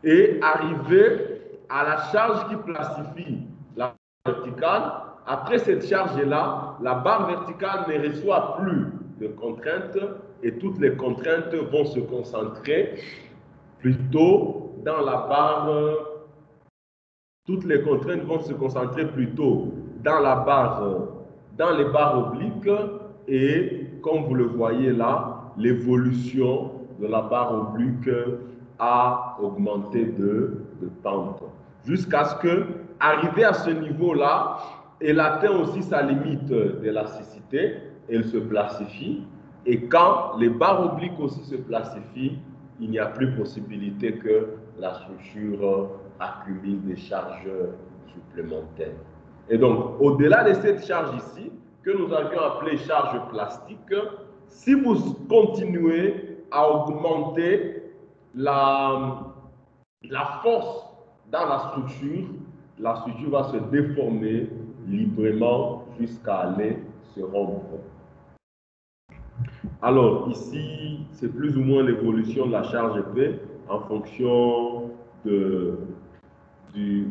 et arriver à la charge qui plastifie la verticale. Après cette charge-là, la barre verticale ne reçoit plus de contraintes et toutes les contraintes vont se concentrer plutôt dans la barre. Toutes les contraintes vont se concentrer plutôt dans la barre, dans les barres obliques et comme vous le voyez là, l'évolution de la barre oblique a augmenté de pente. Jusqu'à ce que, arrivé à ce niveau-là, elle atteint aussi sa limite d'élasticité, elle se plastifie. Et quand les barres obliques aussi se plastifient, il n'y a plus possibilité que la structure accumule des charges supplémentaires. Et donc, au-delà de cette charge ici, que nous avions appelée charge plastique, si vous continuez à augmenter la force dans la structure va se déformer librement jusqu'à aller se rompre. Alors ici, c'est plus ou moins l'évolution de la charge P en fonction de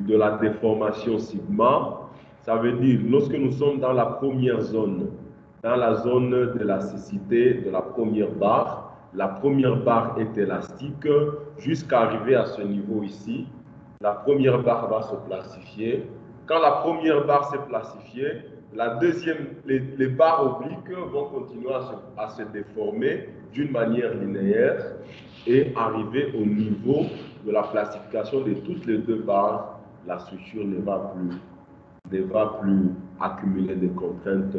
la déformation sigma. Ça veut dire, lorsque nous sommes dans la première zone, dans la zone d'élasticité de la première barre est élastique jusqu'à arriver à ce niveau ici. La première barre va se plastifier. Quand la première barre s'est plastifiée, la deuxième, les barres obliques vont continuer à se déformer d'une manière linéaire et arriver au niveau de la plastification de toutes les deux barres. La structure ne va plus accumuler de contraintes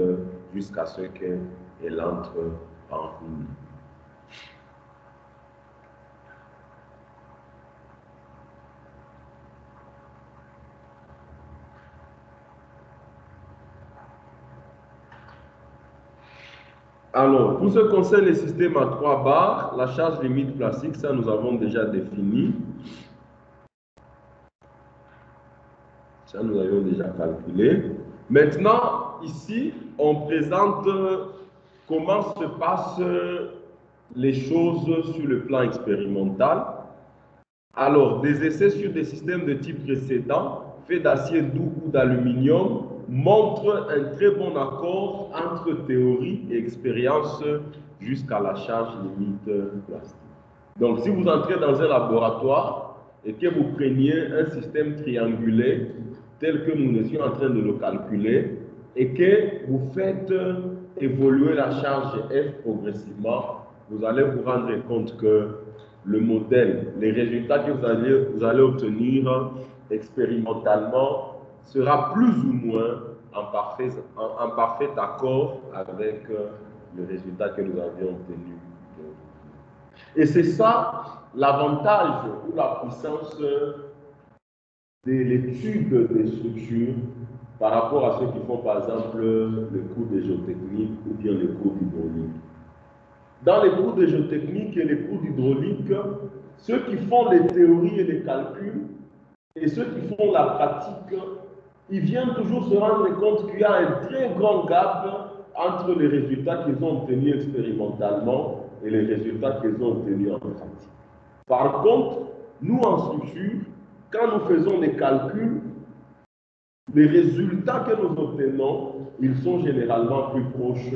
jusqu'à ce qu'elle entre en roule. Alors, pour ce qui concerne les systèmes à 3 barres, la charge limite plastique, ça nous avons déjà défini. Ça, nous avions déjà calculé. Maintenant, ici, on présente comment se passent les choses sur le plan expérimental. Alors, des essais sur des systèmes de type précédent, faits d'acier doux ou d'aluminium, montrent un très bon accord entre théorie et expérience jusqu'à la charge limite plastique. Donc, si vous entrez dans un laboratoire et que vous preniez un système triangulaire tel que nous étions en train de le calculer et que vous faites évoluer la charge F progressivement, vous allez vous rendre compte que le modèle, les résultats que vous allez obtenir expérimentalement sera plus ou moins en parfait accord avec le résultat que nous avions obtenu. Et c'est ça l'avantage ou la puissance de l'étude des structures par rapport à ceux qui font par exemple le cours de géotechnique ou bien le cours d'hydraulique. Dans les cours de géotechnique et les cours d'hydraulique, ceux qui font les théories et les calculs et ceux qui font la pratique, ils viennent toujours se rendre compte qu'il y a un très grand gap entre les résultats qu'ils ont obtenus expérimentalement et les résultats qu'ils ont obtenus en pratique. Par contre, nous en structure, quand nous faisons des calculs, les résultats que nous obtenons, ils sont généralement plus proches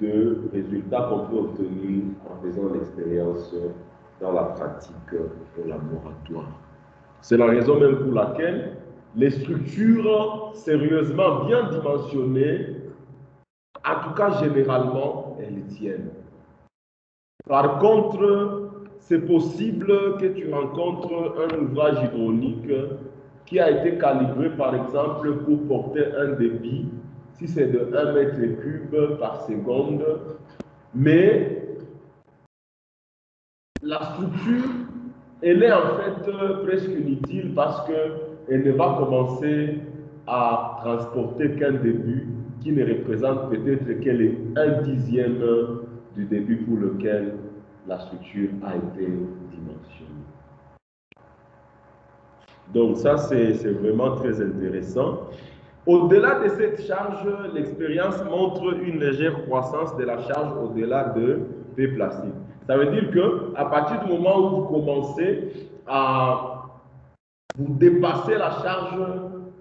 de résultats qu'on peut obtenir en faisant l'expérience dans la pratique au laboratoire. C'est la raison même pour laquelle les structures sérieusement bien dimensionnées, en tout cas généralement, elles tiennent. Par contre, c'est possible que tu rencontres un ouvrage hydraulique qui a été calibré par exemple pour porter un débit, si c'est de 1 mètre cube par seconde, mais la structure, elle est en fait presque inutile parce qu'elle ne va commencer à transporter qu'un début qui ne représente peut-être qu'elle est 1/10 du début pour lequel la structure a été dimensionnée. Donc ça, c'est vraiment très intéressant. Au-delà de cette charge, l'expérience montre une légère croissance de la charge au-delà de P plastique. Ça veut dire que à partir du moment où vous commencez à vous dépasser la charge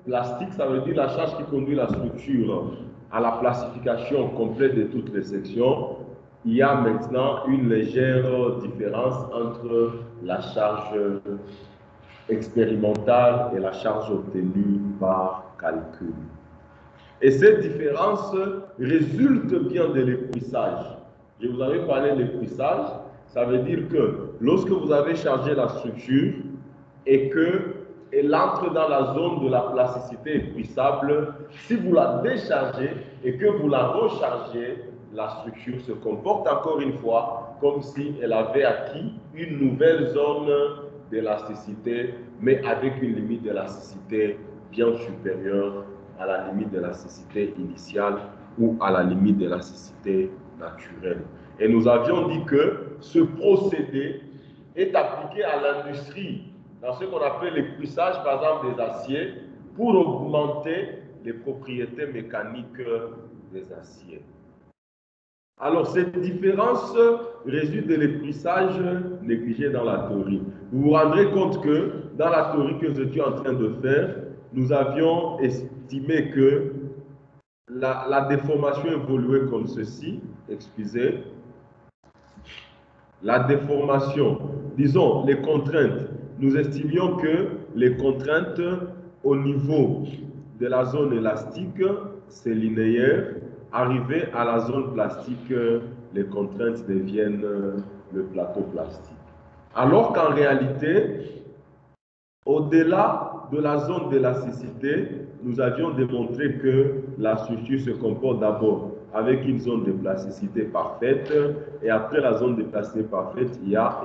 plastique, ça veut dire la charge qui conduit la structure à la plastification complète de toutes les sections, il y a maintenant une légère différence entre la charge expérimentale et la charge obtenue par calcul. Et cette différence résulte bien de l'épuisage. Je vous avais parlé de l'épuisage, ça veut dire que lorsque vous avez chargé la structure et qu'elle entre dans la zone de la plasticité épuisable, si vous la déchargez et que vous la rechargez, la structure se comporte encore une fois comme si elle avait acquis une nouvelle zone d'élasticité, mais avec une limite d'élasticité bien supérieure à la limite d'élasticité initiale ou à la limite d'élasticité naturelle. Et nous avions dit que ce procédé est appliqué à l'industrie, dans ce qu'on appelle l'épuisage, par exemple, des aciers, pour augmenter les propriétés mécaniques des aciers. Alors, cette différence résulte de l'épuisage négligé dans la théorie. Vous vous rendrez compte que dans la théorie que je suis en train de faire, nous avions estimé que la déformation évoluait comme ceci, excusez. La déformation, disons les contraintes, nous estimions que les contraintes au niveau de la zone élastique, c'est linéaire. Arrivé à la zone plastique, les contraintes deviennent le plateau plastique. Alors qu'en réalité, au-delà de la zone d'élasticité, nous avions démontré que la structure se comporte d'abord avec une zone de plasticité parfaite et après la zone de plasticité parfaite, il y a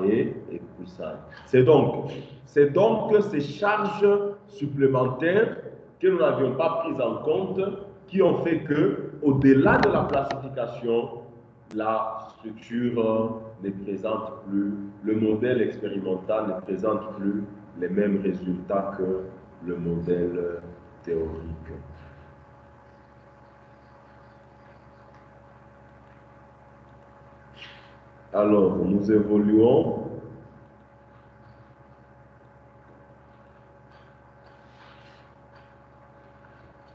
épuisage. C'est donc ces charges supplémentaires que nous n'avions pas prises en compte qui ont fait que, au-delà de la plastification, la structure ne présente plus, le modèle expérimental ne présente plus les mêmes résultats que le modèle théorique. Alors, nous évoluons.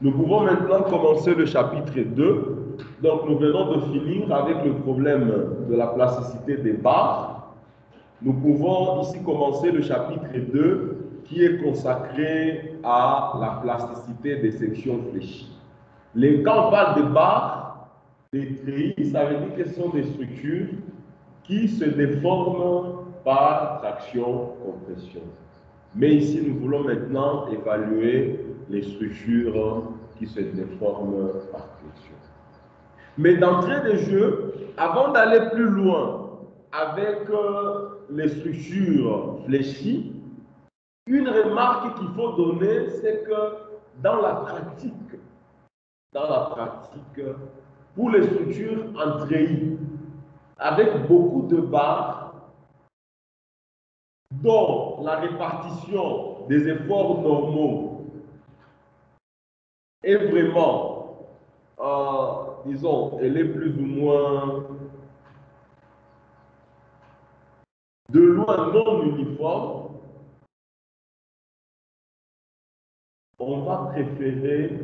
Nous pouvons maintenant commencer le chapitre 2. Donc, nous venons de finir avec le problème de la plasticité des barres. Nous pouvons ici commencer le chapitre 2 qui est consacré à la plasticité des sections fléchies. Quand on parle de barres, des treillis, ça veut dire que ce sont des structures qui se déforment par traction-compression. Mais ici, nous voulons maintenant évaluer les structures qui se déforment par flexion. Mais d'entrée de jeu, avant d'aller plus loin avec les structures fléchies, une remarque qu'il faut donner, c'est que dans la pratique, pour les structures en treillis, avec beaucoup de barres, dont la répartition des efforts normaux est vraiment, disons, elle est plus ou moins de loin non uniforme, on va préférer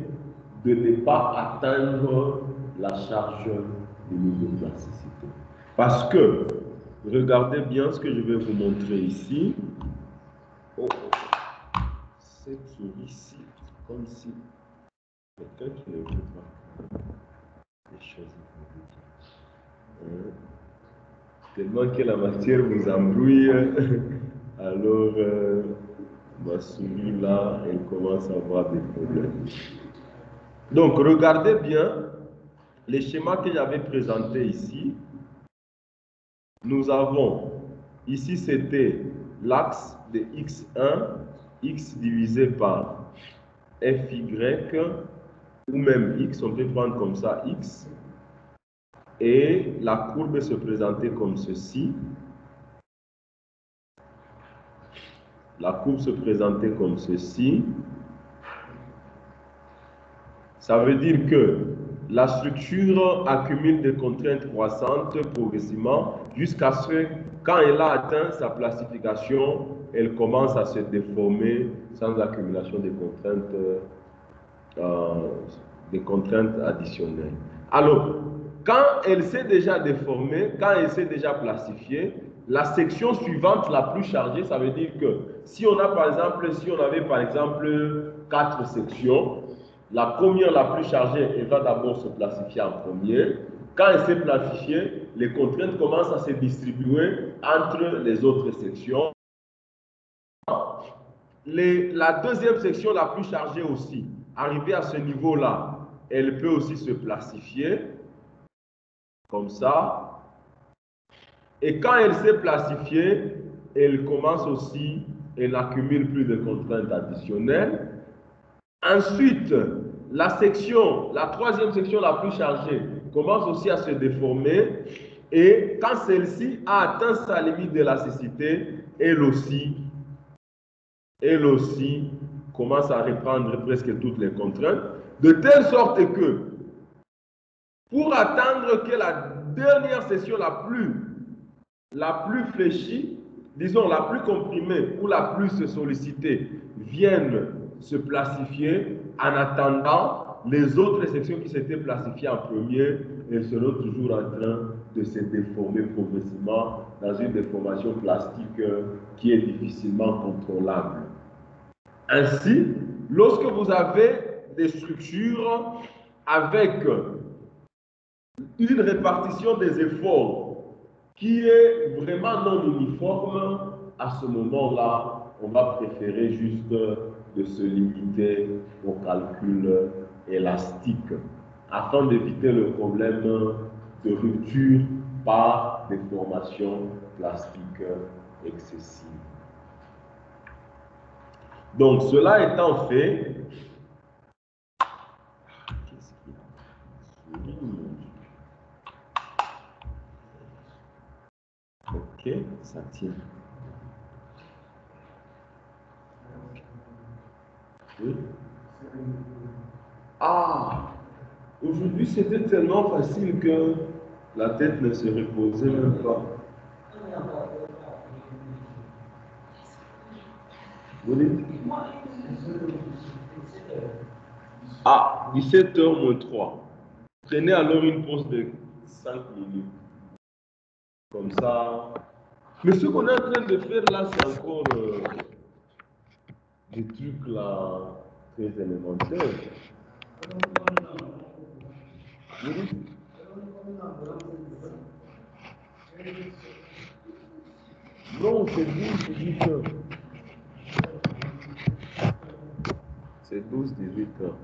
de ne pas atteindre la charge de plasticité. Parce que, regardez bien ce que je vais vous montrer ici. Oh, cette souris-ci, comme si quelqu'un qui ne veut pas les choses tellement que la matière vous embrouille, alors ma souris là, elle commence à avoir des problèmes. Donc, regardez bien les schémas que j'avais présentés ici. Nous avons, ici c'était l'axe de x1, x divisé par fy, ou même x, on peut prendre comme ça x, et la courbe se présentait comme ceci. La courbe se présentait comme ceci. Ça veut dire que la structure accumule des contraintes croissantes progressivement jusqu'à ce que, quand elle a atteint sa classification, elle commence à se déformer sans accumulation des contraintes additionnelles. Alors, quand elle s'est déjà déformée, quand elle s'est déjà classifiée, la section suivante la plus chargée, ça veut dire que si on avait par exemple 4 sections, la première la plus chargée, elle va d'abord se classifier en premier. Quand elle s'est classifiée, les contraintes commencent à se distribuer entre les autres sections. La deuxième section la plus chargée aussi, arrivée à ce niveau-là, elle peut aussi se classifier comme ça. Et quand elle s'est classifiée, elle commence aussi, elle n'accumule plus de contraintes additionnelles. Ensuite, la troisième section la plus chargée, commence aussi à se déformer. Et quand celle-ci a atteint sa limite d'élasticité, elle aussi commence à reprendre presque toutes les contraintes, de telle sorte que, pour attendre que la dernière section la plus fléchie, disons la plus comprimée ou la plus sollicitée, vienne se placifier, en attendant les autres sections qui s'étaient placifiées en premier, elles seront toujours en train de se déformer progressivement dans une déformation plastique qui est difficilement contrôlable. Ainsi, lorsque vous avez des structures avec une répartition des efforts qui est vraiment non uniforme, à ce moment-là, on va préférer juste de se limiter au calcul élastique afin d'éviter le problème de rupture par déformation plastique excessive. Donc, cela étant fait, ok, ça tient. Oui. Ah, aujourd'hui c'était tellement facile que la tête ne se reposait même pas. Vous dites? Ah, 17h moins 3. Prenez alors une pause de 5 minutes. Comme ça. Mais ce qu'on est en train de faire là, c'est encore des trucs là très élémentaires. Oui. Non, c'est 12-18 heures. C'est 12-18 heures.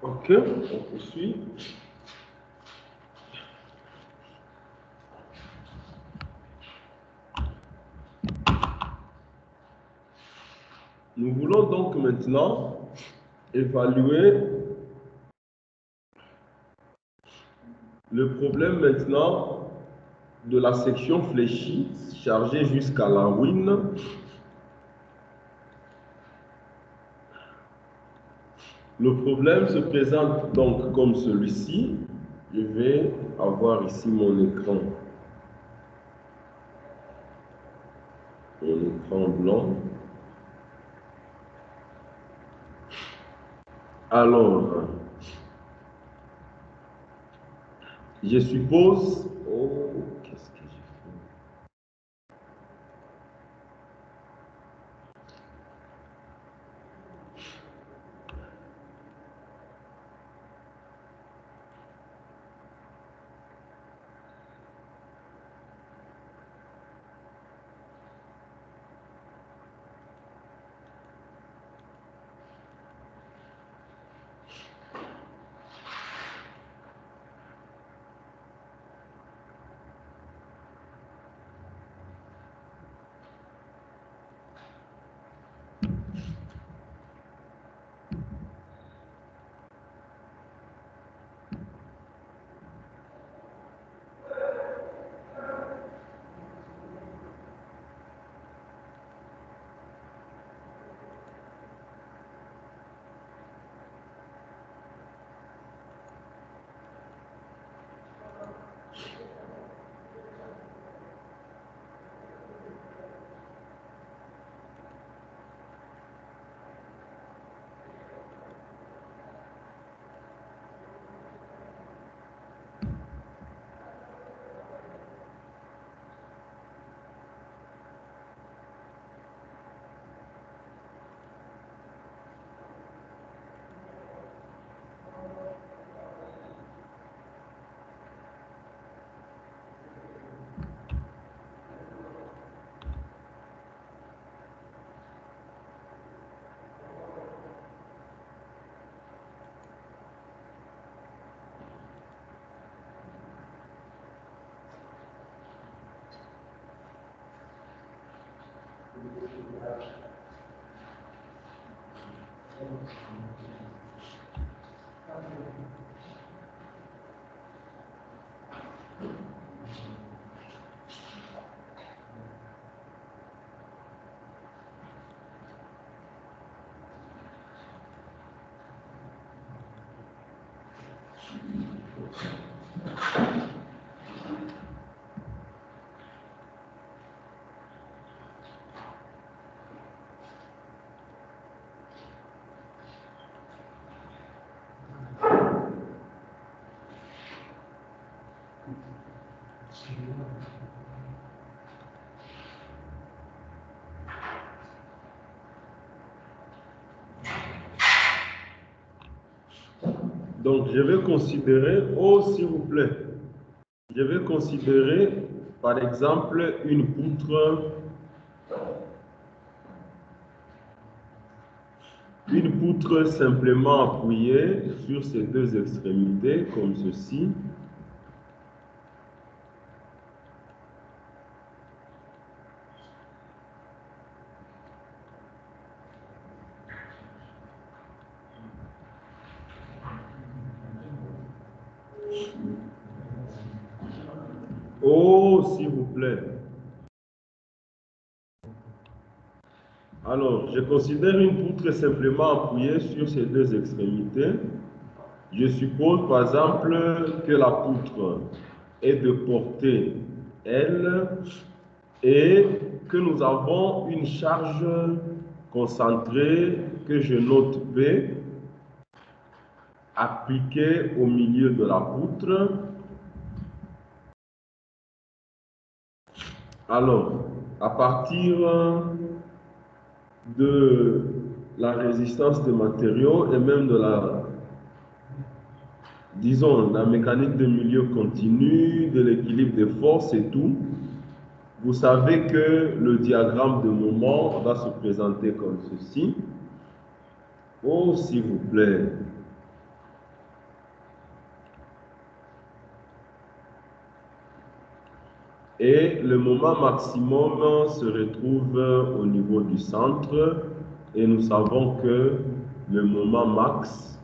Ok, on poursuit. Nous voulons donc maintenant évaluer le problème maintenant de la section fléchie chargée jusqu'à la ruine. Le problème se présente donc comme celui-ci. Je vais avoir ici mon écran. Mon écran blanc. Alors, je suppose... Oh, qu'est-ce que j'ai fait? Donc, je vais considérer, oh, s'il vous plaît, je vais considérer, par exemple, une poutre simplement appuyée sur ses deux extrémités, comme ceci. Oh, s'il vous plaît. Alors, je considère une poutre simplement appuyée sur ses deux extrémités. Je suppose, par exemple, que la poutre est de portée L et que nous avons une charge concentrée que je note P appliquée au milieu de la poutre. Alors, à partir de la résistance des matériaux et même de la, disons, la mécanique de milieu continu, de l'équilibre des forces et tout, vous savez que le diagramme de moment va se présenter comme ceci. Oh, s'il vous plaît. Et le moment maximum se retrouve au niveau du centre et nous savons que le moment max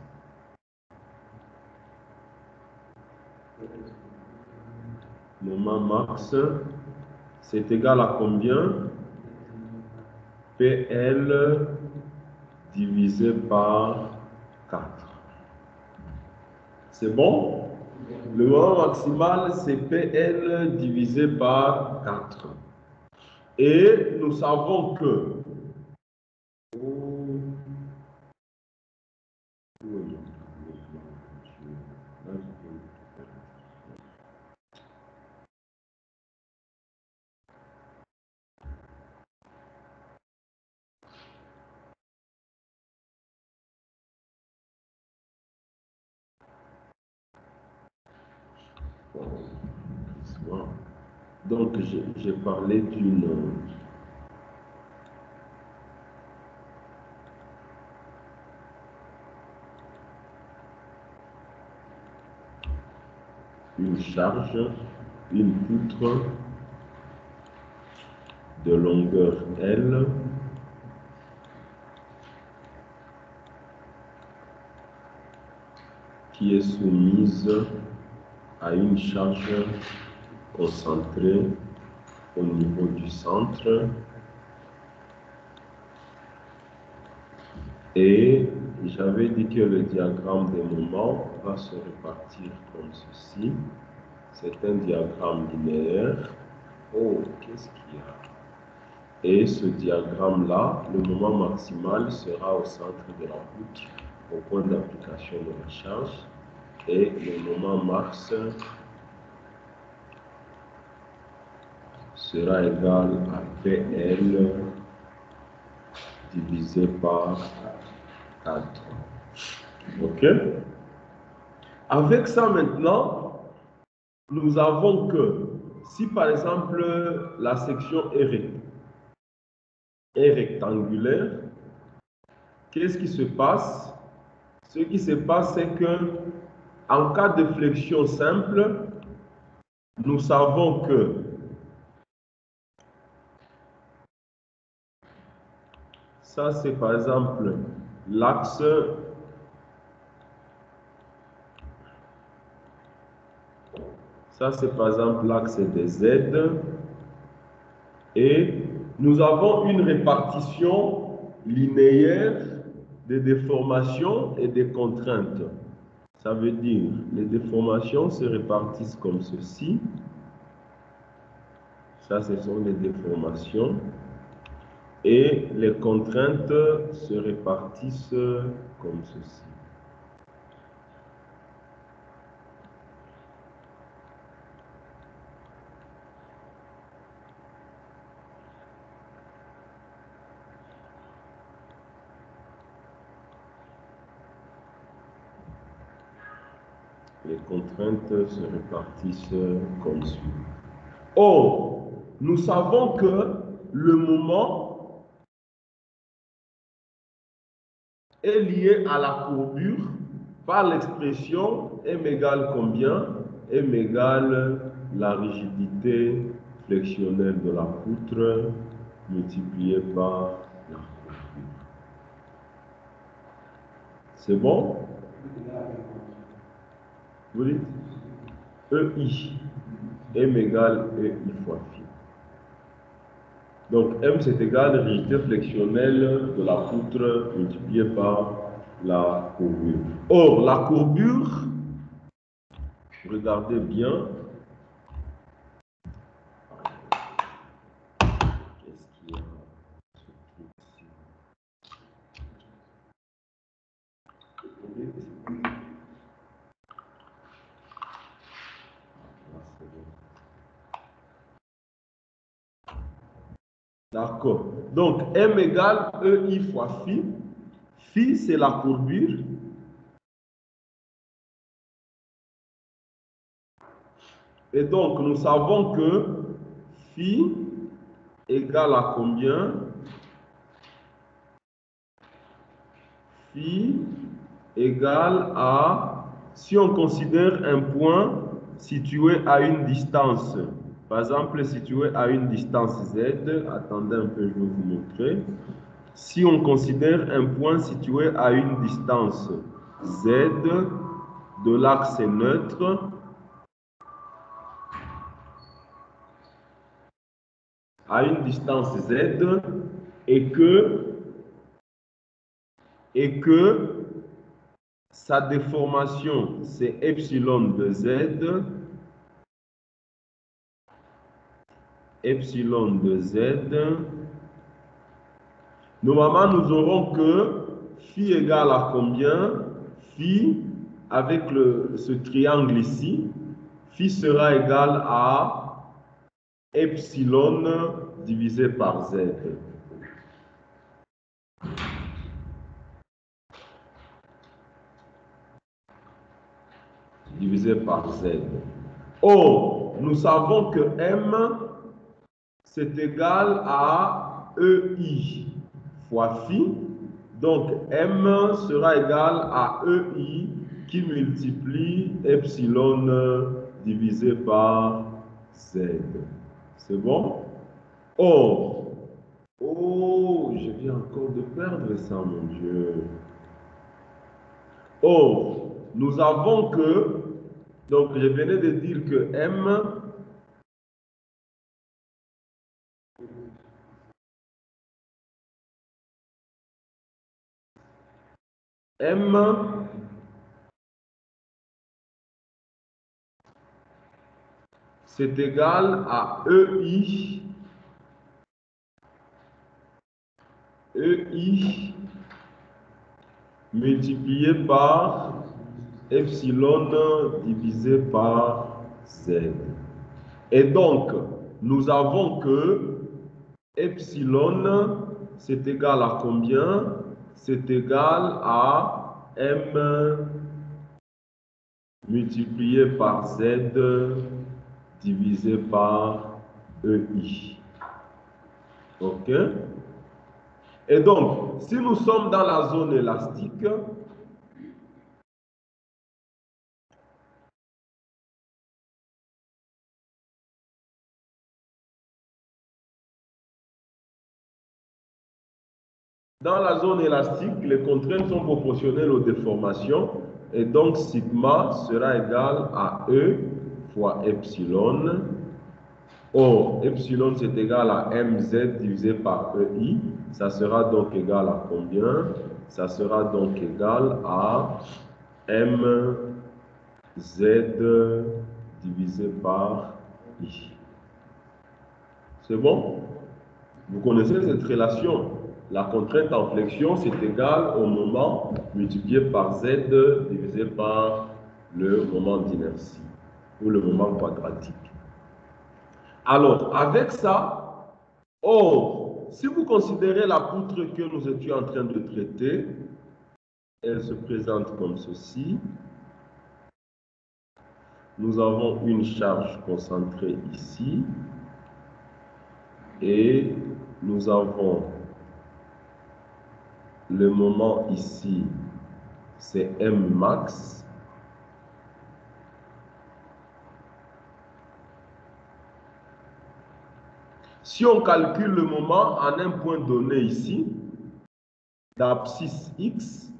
c'est égal à combien? PL divisé par 4. C'est bon? Le moment maximal, c'est PL divisé par 4. Et nous savons que donc j'ai parlé d'une charge, une poutre de longueur L qui est soumise à une charge concentrée au niveau du centre. Et j'avais dit que le diagramme des moments va se répartir comme ceci. C'est un diagramme linéaire. Oh, qu'est-ce qu'il y a? Et ce diagramme-là, le moment maximal sera au centre de la poutre, au point d'application de la charge. Et le moment max sera égal à PL divisé par 4. OK? Avec ça maintenant, nous avons que si par exemple la section est rectangulaire, qu'est-ce qui se passe? Ce qui se passe, c'est que en cas de flexion simple, nous savons que ça c'est par exemple l'axe des Z et nous avons une répartition linéaire des déformations et des contraintes. Ça veut dire les déformations se répartissent comme ceci. Ça, ce sont les déformations. Et les contraintes se répartissent comme ceci. Les contraintes se répartissent comme suit. Or, nous savons que le moment est lié à la courbure par l'expression m égale combien? M égale la rigidité flexionnelle de la poutre multipliée par la courbure. C'est bon? Vous dites? EI. M égale EI fois phi. Donc M c'est égal à la rigidité flexionnelle de la poutre multipliée par la courbure. Or, la courbure, regardez bien, qu'est-ce qu'il y a? D'accord. Donc, M égale EI fois phi. Phi, c'est la courbure. Et donc, nous savons que phi égale à combien? Phi égale à, si on considère un point situé à une distance, par exemple situé à une distance z, attendez un peu, je vais vous montrer. Si on considère un point situé à une distance z de l'axe neutre, à une distance z, et que sa déformation c'est epsilon de z, epsilon de z. Normalement, nous aurons que phi égale à combien? Phi, avec ce triangle ici, phi sera égal à epsilon divisé par z. Divisé par z. Or, nous savons que m, c'est égal à EI fois phi. Donc, M sera égal à EI qui multiplie epsilon divisé par Z. C'est bon? Or, oh, je viens encore de perdre ça, mon Dieu. Or, nous avons que, donc je venais de dire que M c'est égal à EI multiplié par epsilon divisé par z. Et donc, nous avons que epsilon, c'est égal à combien? C'est égal à m multiplié par z divisé par EI. OK? Et donc, si nous sommes dans la zone élastique, dans la zone élastique, les contraintes sont proportionnelles aux déformations et donc sigma sera égal à E fois epsilon. Or, epsilon c'est égal à mz divisé par EI. Ça sera donc égal à combien? Ça sera donc égal à mz divisé par I. C'est bon? Vous connaissez cette relation? La contrainte en flexion, c'est égal au moment multiplié par z divisé par le moment d'inertie ou le moment quadratique. Alors, avec ça, si vous considérez la poutre que nous étions en train de traiter, elle se présente comme ceci. Nous avons une charge concentrée ici et nous avons le moment ici, c'est M max. Si on calcule le moment en un point donné ici, d'abscisse X,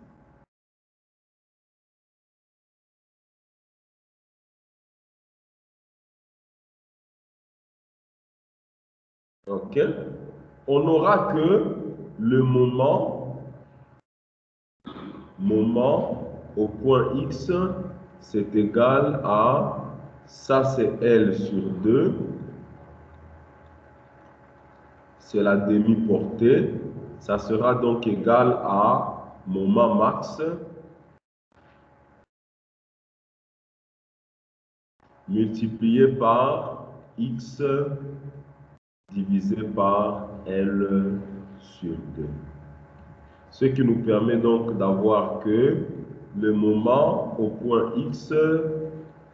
ok, on aura que le moment au point X, c'est égal à, ça c'est L sur 2, c'est la demi-portée, ça sera donc égal à moment max multiplié par X divisé par L sur 2. Ce qui nous permet donc d'avoir que le moment au point X,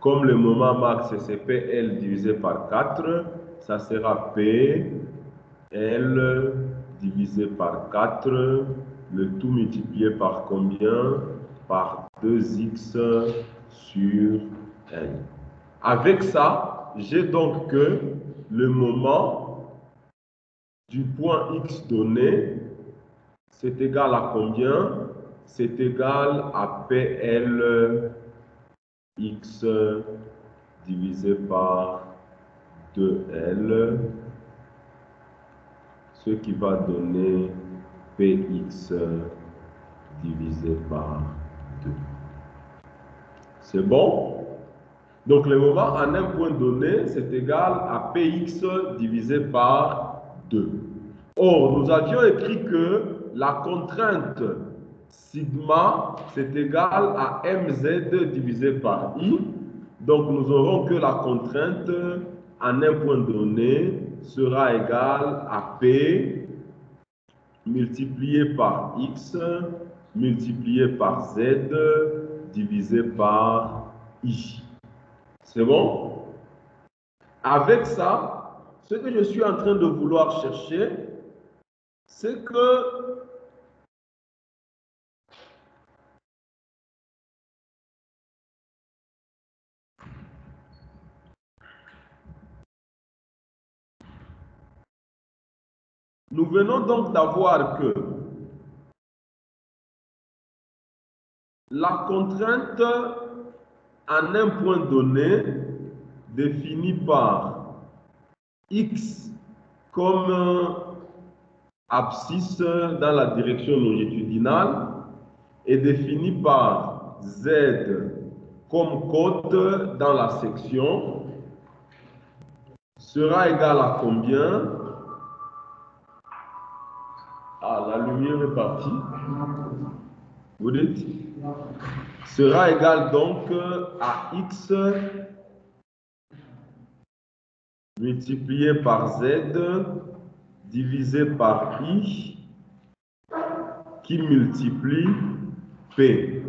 comme le moment max c'est PL divisé par 4, ça sera P, L divisé par 4, le tout multiplié par combien? Par 2x sur L. Avec ça, j'ai donc que le moment du point X donné, c'est égal à combien? C'est égal à PL X divisé par 2L, ce qui va donner Px divisé par 2. C'est bon? Donc le moment en un point donné, c'est égal à Px divisé par 2. Or, nous avions écrit que la contrainte sigma, c'est égal à mz divisé par i. Donc, nous aurons que la contrainte en un point donné sera égale à P multiplié par x multiplié par z divisé par i. C'est bon? Avec ça, ce que je suis en train de vouloir chercher, c'est que nous venons donc d'avoir que la contrainte en un point donné définie par x comme abscisse dans la direction longitudinale est définie par z comme côte dans la section sera égale à combien? Ah, la lumière est partie. Vous dites? Sera égal donc à x multiplié par z divisé par i qui multiplie p.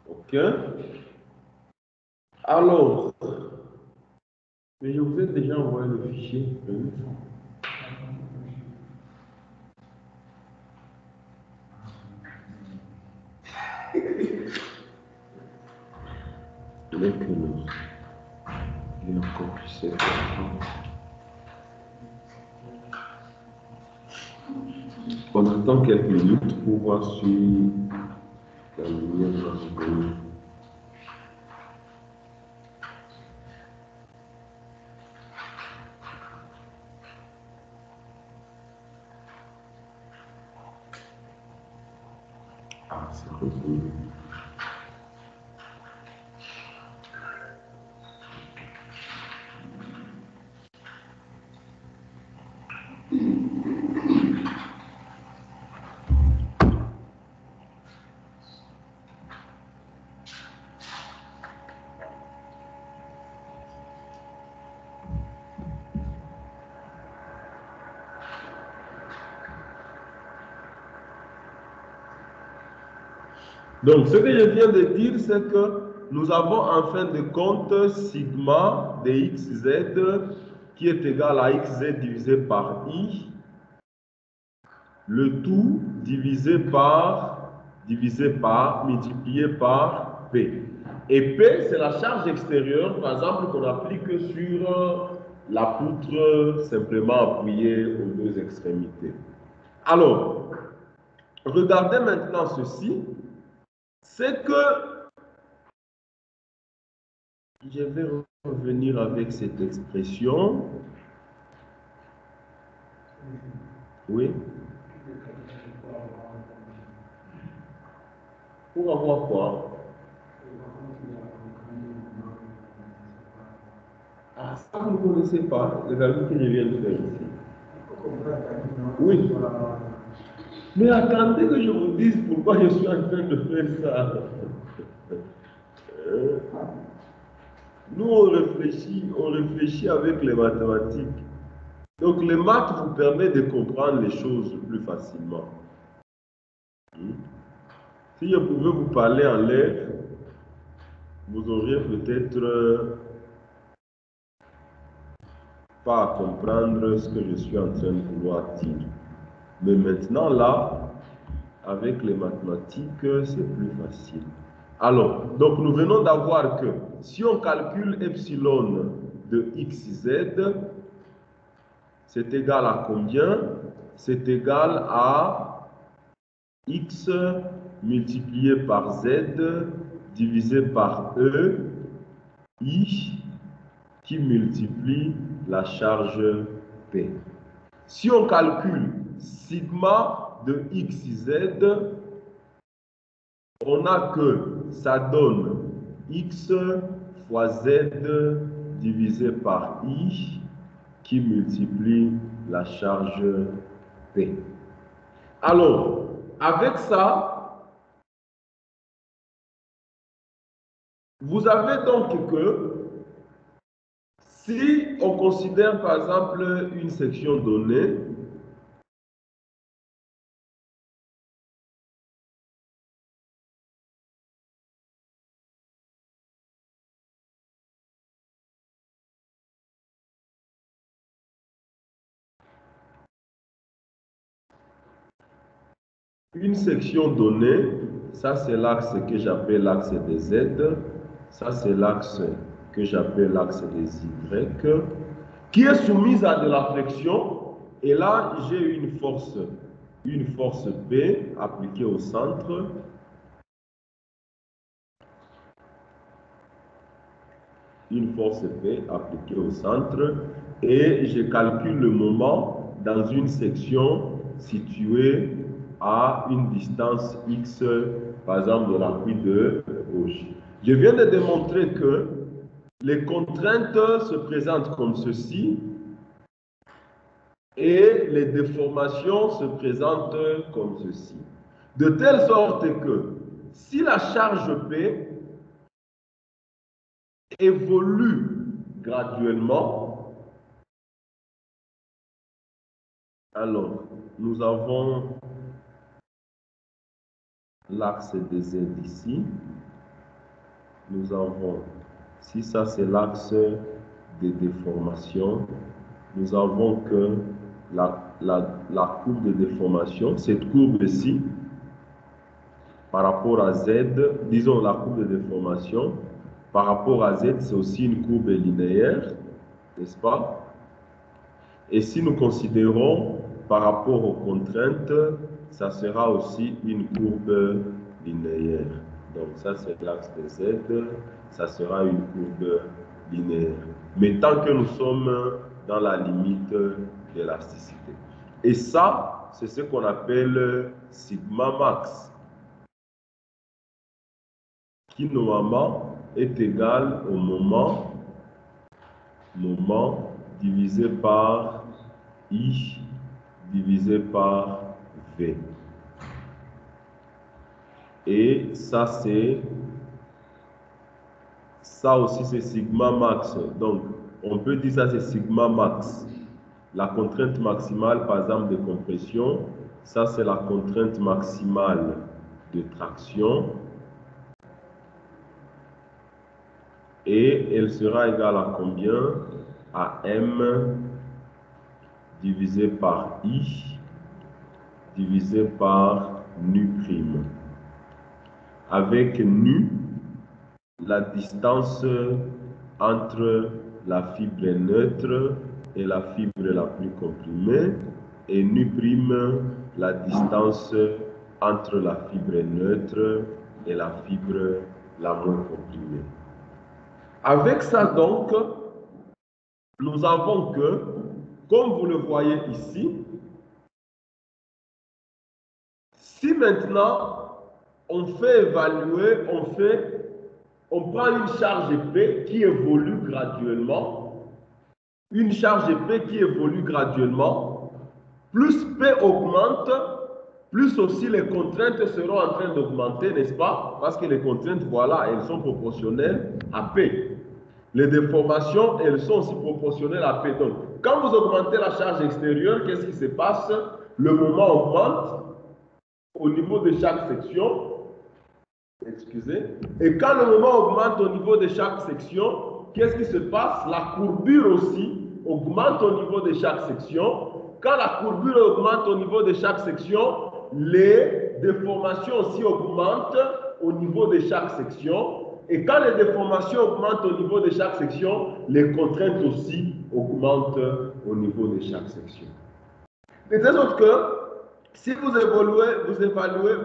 OK? Alors, mais je vous ai déjà envoyé le fichier. Il est que l'heure. Il est encore plus 7h30. On attend quelques minutes pour voir si la lumière va se donner. Ah, c'est revenu. Donc, ce que je viens de dire, c'est que nous avons en fin de compte sigma de xz qui est égal à xz divisé par i, le tout divisé par, multiplié par p. Et p, c'est la charge extérieure, par exemple, qu'on applique sur la poutre simplement appuyée aux deux extrémités. Alors, regardez maintenant ceci. C'est que je vais revenir avec cette expression. Oui. Pour avoir quoi? Ah, ça vous ne connaissez pas, le calcul que je viens de faire ici. Oui. Mais attendez que je vous dise pourquoi je suis en train de faire ça. Nous, on réfléchit avec les mathématiques. Donc, les maths vous permettent de comprendre les choses plus facilement. Si je pouvais vous parler en l'air, vous auriez peut-être pas à comprendre ce que je suis en train de vouloir dire. Mais maintenant, là, avec les mathématiques, c'est plus facile. Alors, donc nous venons d'avoir que si on calcule epsilon de xz, c'est égal à combien? C'est égal à x multiplié par z divisé par e, i, qui multiplie la charge P. Si on calcule sigma de xz, on a que ça donne x fois z divisé par i qui multiplie la charge P. Alors, avec ça, vous avez donc que si on considère par exemple une section donnée, ça c'est l'axe que j'appelle l'axe des Z, ça c'est l'axe que j'appelle l'axe des Y, qui est soumise à de la flexion, et là j'ai une force P appliquée au centre, et je calcule le moment dans une section située à une distance x, par exemple de l'appui de gauche. Je viens de démontrer que les contraintes se présentent comme ceci et les déformations se présentent comme ceci. De telle sorte que si la charge P évolue graduellement, alors nous avons l'axe des Z ici. Nous avons, si ça c'est l'axe des déformations, nous avons que la courbe de déformation, cette courbe ici, par rapport à Z, disons la courbe de déformation, par rapport à Z, c'est aussi une courbe linéaire, n'est-ce pas? Et si nous considérons par rapport aux contraintes, ça sera aussi une courbe linéaire. Donc ça c'est l'axe de Z, ça sera une courbe linéaire. Mais tant que nous sommes dans la limite d'élasticité. Et ça, c'est ce qu'on appelle sigma max, qui normalement est égal au moment divisé par I divisé par V. Et ça aussi c'est sigma max. Donc on peut dire ça c'est sigma max. La contrainte maximale par exemple de compression, ça c'est la contrainte maximale de traction. Et elle sera égale à combien? À M divisé par I divisé par nu prime. Avec nu, la distance entre la fibre neutre et la fibre la plus comprimée, et nu prime, la distance entre la fibre neutre et la fibre la moins comprimée. Avec ça donc, nous avons que, comme vous le voyez ici, si maintenant on fait évaluer, on prend une charge P qui évolue graduellement, plus P augmente, plus aussi les contraintes seront en train d'augmenter, n'est-ce pas? Parce que les contraintes, voilà, elles sont proportionnelles à P. Les déformations, elles sont aussi proportionnelles à P. Donc, quand vous augmentez la charge extérieure, qu'est-ce qui se passe? Le moment augmente au niveau de chaque section. Excusez. Et quand le moment augmente au niveau de chaque section, qu'est-ce qui se passe? La courbure aussi augmente au niveau de chaque section. Quand la courbure augmente au niveau de chaque section, les déformations aussi augmentent au niveau de chaque section. Et quand les déformations augmentent au niveau de chaque section, les contraintes aussi augmentent au niveau de chaque section. De telle sorte que si vous évaluez,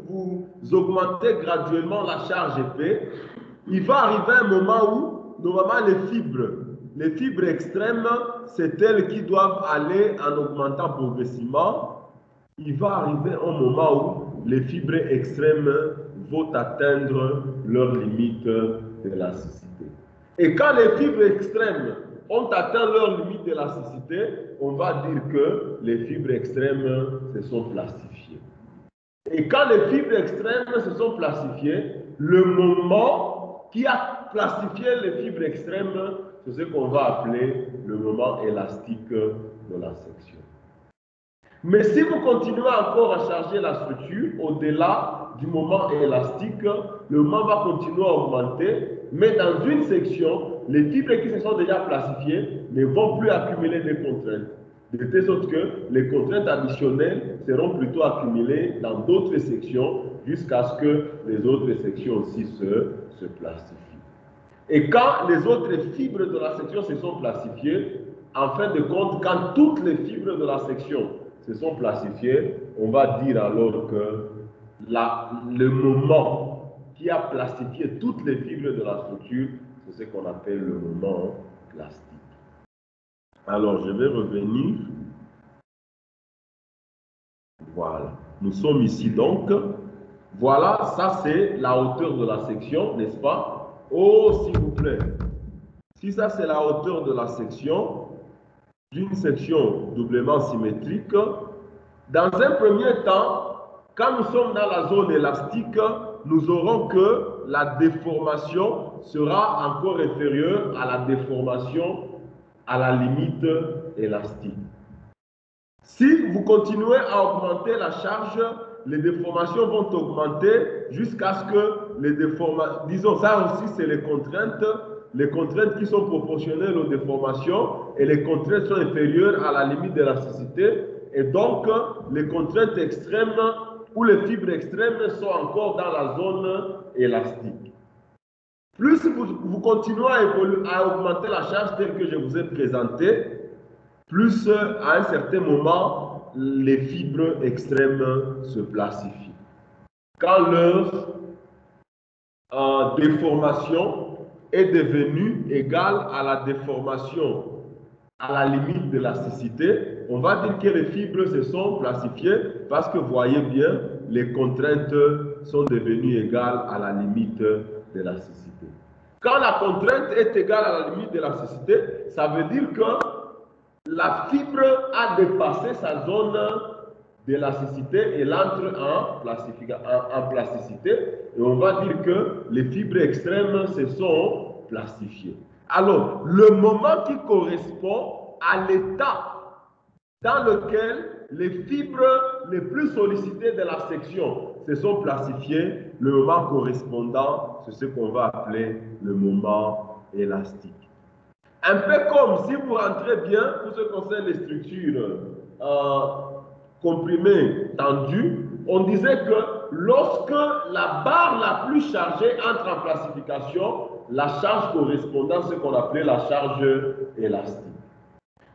vous augmentez graduellement la charge épais, il va arriver un moment où, normalement, les fibres extrêmes, c'est elles qui doivent aller en augmentant progressivement. Il va arriver un moment où les fibres extrêmes vont atteindre leur limite d'élasticité. Et quand les fibres extrêmes ont atteint leur limite d'élasticité, on va dire que les fibres extrêmes se sont plastifiées. Et quand les fibres extrêmes se sont plastifiées, le moment qui a plastifié les fibres extrêmes, c'est ce qu'on va appeler le moment élastique de la section. Mais si vous continuez encore à charger la structure, au-delà du moment élastique, le moment va continuer à augmenter, mais dans une section, les fibres qui se sont déjà plastifiées ne vont plus accumuler des contraintes. De telle sorte que les contraintes additionnelles seront plutôt accumulées dans d'autres sections jusqu'à ce que les autres sections aussi se plastifient. Et quand les autres fibres de la section se sont plastifiées, en fin de compte, quand toutes les fibres de la section se sont plastifiées, on va dire alors que le moment qui a plastifié toutes les fibres de la structure, c'est ce qu'on appelle le moment plastique. Alors, je vais revenir. Voilà. Nous sommes ici donc. Voilà, ça c'est la hauteur de la section, n'est-ce pas? Oh, s'il vous plaît. Si ça c'est la hauteur de la section, d'une section doublement symétrique, dans un premier temps, quand nous sommes dans la zone élastique, nous aurons que la déformation sera encore inférieure à la déformation à la limite élastique. Si vous continuez à augmenter la charge, les déformations vont augmenter jusqu'à ce que les déformations, disons ça aussi c'est les contraintes qui sont proportionnelles aux déformations et les contraintes sont inférieures à la limite d'élasticité et donc les contraintes extrêmes ou les fibres extrêmes sont encore dans la zone élastique. Plus vous continuez à augmenter la charge telle que je vous ai présenté, plus à un certain moment, les fibres extrêmes se plastifient. Quand leur déformation est devenue égale à la déformation à la limite d'élasticité, on va dire que les fibres se sont plastifiées parce que vous voyez bien, les contraintes sont devenues égales à la limite d'élasticité. Quand la contrainte est égale à la limite d'élasticité, ça veut dire que la fibre a dépassé sa zone d'élasticité et elle entre en plasticité et on va dire que les fibres extrêmes se sont plastifiées. Alors, le moment qui correspond à l'état dans lequel les fibres les plus sollicitées de la section se sont plastifiées, le moment correspondant, c'est ce qu'on va appeler le moment élastique. Un peu comme si vous rentrez bien, pour ce qui concerne les structures comprimées, tendues, on disait que lorsque la barre la plus chargée entre en plastification, la charge correspondant à ce qu'on appelait la charge élastique.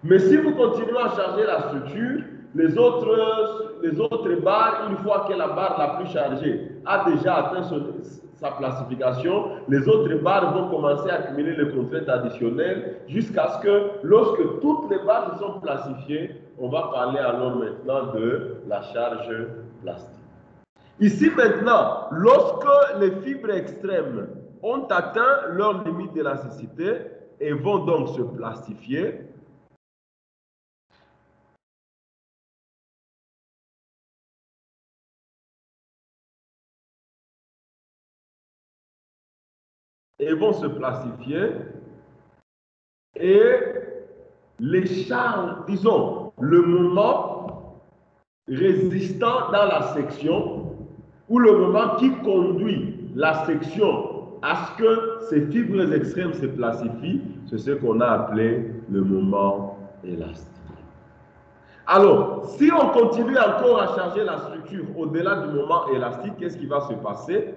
Mais si vous continuez à charger la structure, les autres barres, une fois que la barre la plus chargée a déjà atteint sa plastification, les autres barres vont commencer à accumuler les contraintes additionnelles jusqu'à ce que, lorsque toutes les barres se sont plastifiées, on va parler alors maintenant de la charge plastique. Ici maintenant, lorsque les fibres extrêmes ont atteint leur limite d'élasticité et vont donc se plastifier, et vont se plastifier. Et les charges, disons, le moment résistant dans la section, ou le moment qui conduit la section à ce que ces fibres extrêmes se plastifient, c'est ce qu'on a appelé le moment élastique. Alors, si on continue encore à charger la structure au-delà du moment élastique, qu'est-ce qui va se passer?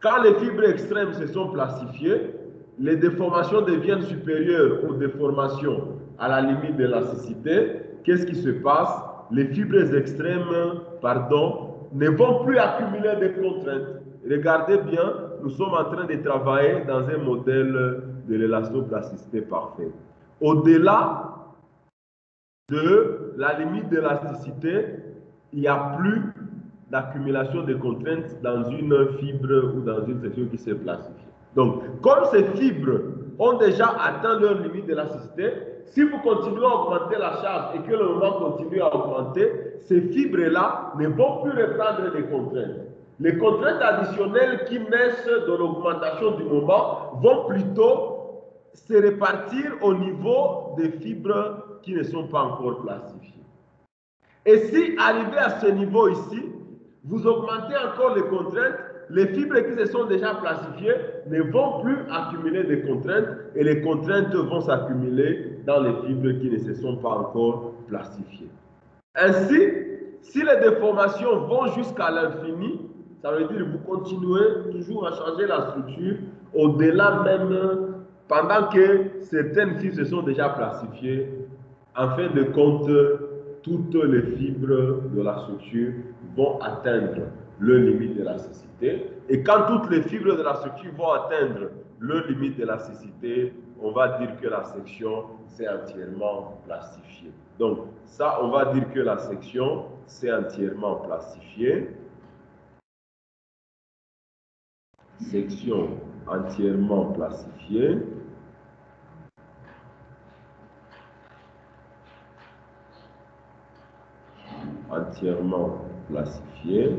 Quand les fibres extrêmes se sont plastifiées, les déformations deviennent supérieures aux déformations à la limite de l'élasticité. Qu'est-ce qui se passe? Les fibres extrêmes, ne vont plus accumuler des contraintes. Regardez bien, nous sommes en train de travailler dans un modèle de l'élastoplasticité parfait. Au-delà de la limite d'élasticité, il n'y a plus d'accumulation de contraintes dans une fibre ou dans une section qui s'est plastifiée. Donc, comme ces fibres ont déjà atteint leur limite d'élasticité, si vous continuez à augmenter la charge et que le moment continue à augmenter, ces fibres-là ne vont plus reprendre des contraintes. Les contraintes additionnelles qui naissent de l'augmentation du moment vont plutôt se répartir au niveau des fibres qui ne sont pas encore plastifiées. Et si, arrivé à ce niveau ici, vous augmentez encore les contraintes, les fibres qui se sont déjà plastifiées ne vont plus accumuler des contraintes et les contraintes vont s'accumuler dans les fibres qui ne se sont pas encore plastifiées. Ainsi, si les déformations vont jusqu'à l'infini, ça veut dire que vous continuez toujours à changer la structure au-delà même, pendant que certaines fibres se sont déjà plastifiées. En fin de compte, toutes les fibres de la structure vont atteindre leur limite d'élasticité. Et quand toutes les fibres de la structure vont atteindre leur limite d'élasticité, on va dire que la section s'est entièrement plastifiée. Donc, ça, on va dire que la section s'est entièrement plastifiée. Section entièrement plastifiée. Entièrement plastifiée.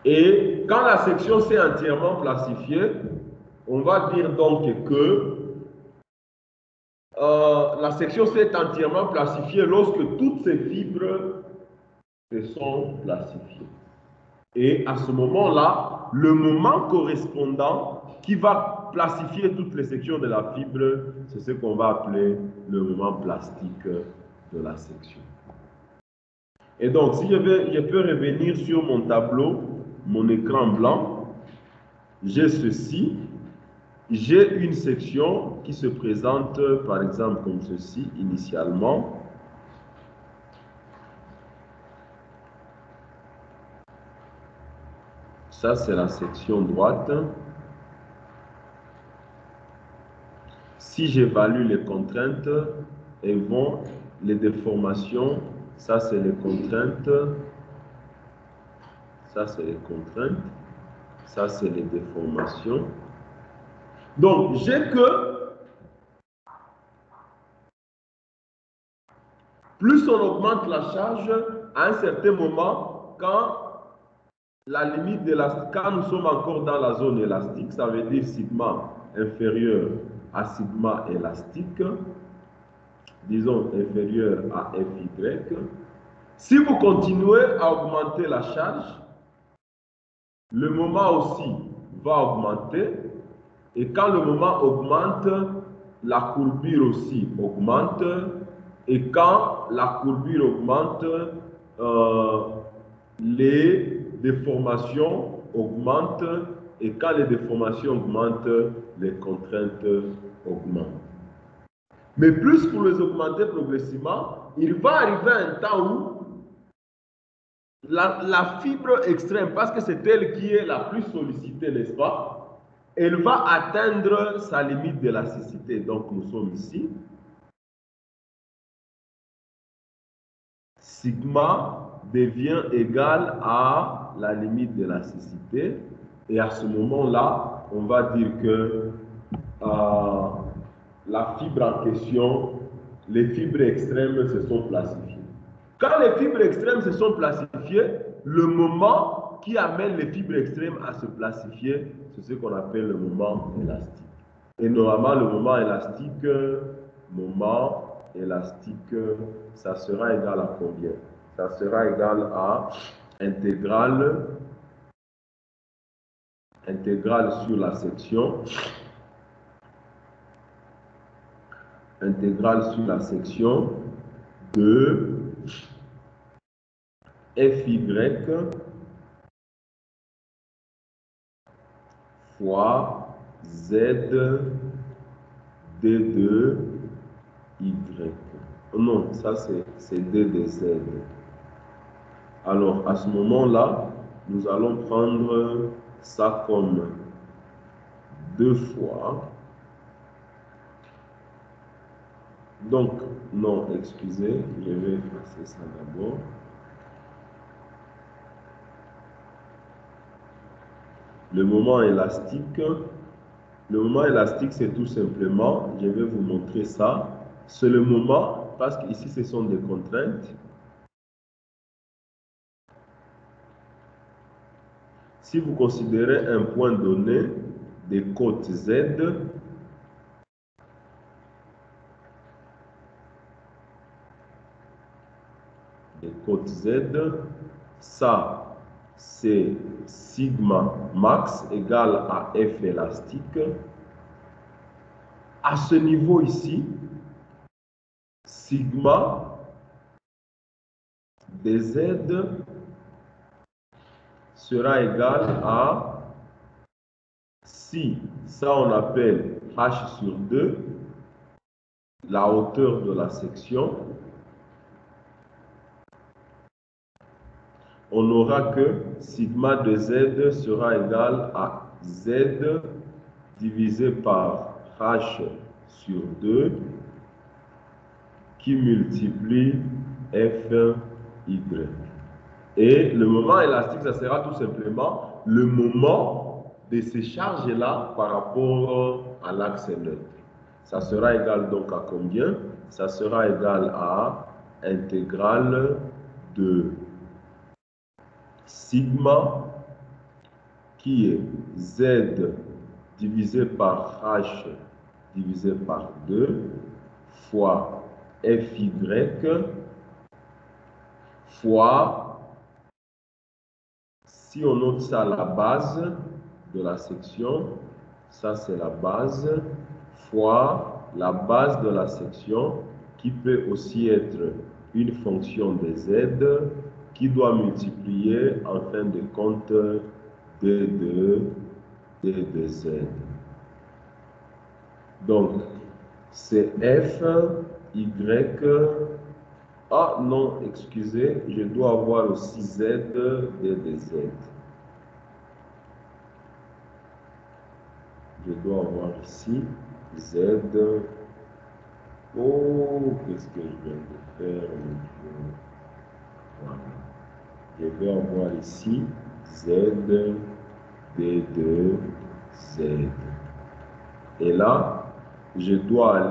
Et quand la section s'est entièrement plastifiée, on va dire donc que la section s'est entièrement plastifiée lorsque toutes ces fibres se sont plastifiées. Et à ce moment-là, le moment correspondant qui va plastifier toutes les sections de la fibre, c'est ce qu'on va appeler le moment plastique de la section. Et donc, si je peux revenir sur mon tableau, mon écran blanc, j'ai ceci. J'ai une section qui se présente, par exemple, comme ceci, initialement. Ça, c'est la section droite. Si j'évalue les contraintes, elles vont, les déformations, ça, c'est les contraintes. Ça, c'est les contraintes. Ça, c'est les déformations. Donc, j'ai que plus on augmente la charge, à un certain moment, quand la limite de quand nous sommes encore dans la zone élastique, ça veut dire sigma inférieur à sigma élastique, disons inférieur à Fy. Si vous continuez à augmenter la charge, le moment aussi va augmenter. Et quand le moment augmente, la courbure aussi augmente. Et quand la courbure augmente, les déformations augmentent. Et quand les déformations augmentent, les contraintes augmentent. Mais plus pour les augmenter progressivement, il va arriver un temps où la fibre extrême, parce que c'est elle qui est la plus sollicitée, n'est-ce pas? Elle va atteindre sa limite d'élasticité. Donc, nous sommes ici. Sigma devient égal à la limite d'élasticité. Et à ce moment-là, on va dire que la fibre en question les fibres extrêmes se sont plastifiées. Quand les fibres extrêmes se sont plastifiées, le moment qui amène les fibres extrêmes à se plastifier, c'est ce qu'on appelle le moment élastique. Et normalement, le moment élastique, ça sera égal à combien? Ça sera égal à intégrale sur la section, de Fy fois Z D2 Y. Non, ça c'est D de Z. Alors, à ce moment-là, nous allons prendre ça comme 2 fois. Donc, non, excusez, je vais effacer ça d'abord. Le moment élastique, c'est tout simplement, je vais vous montrer ça, c'est le moment, parce qu'ici ce sont des contraintes. Si vous considérez un point donné des côtes Z, ça c'est sigma max égale à F élastique. À ce niveau ici, sigma dz sera égal à, si ça on appelle h sur 2, la hauteur de la section, on n'aura que sigma de z sera égal à z divisé par h sur 2 qui multiplie Fy. Et le moment élastique, ça sera tout simplement le moment de ces charges-là par rapport à l'axe neutre. Ça sera égal donc à combien? Ça sera égal à intégrale de sigma qui est z divisé par h divisé par 2 fois Fy fois, si on note ça, la base de la section, ça c'est la base, fois la base de la section, qui peut aussi être une fonction de z, qui doit multiplier en fin de compte d de z. Donc, c'est F, Y, ah non, excusez, je dois avoir aussi Z, D de Z. Je dois avoir ici Z. Oh, qu'est-ce que je viens de faire? Voilà. Je vais avoir ici Z, D de Z. Et là, je dois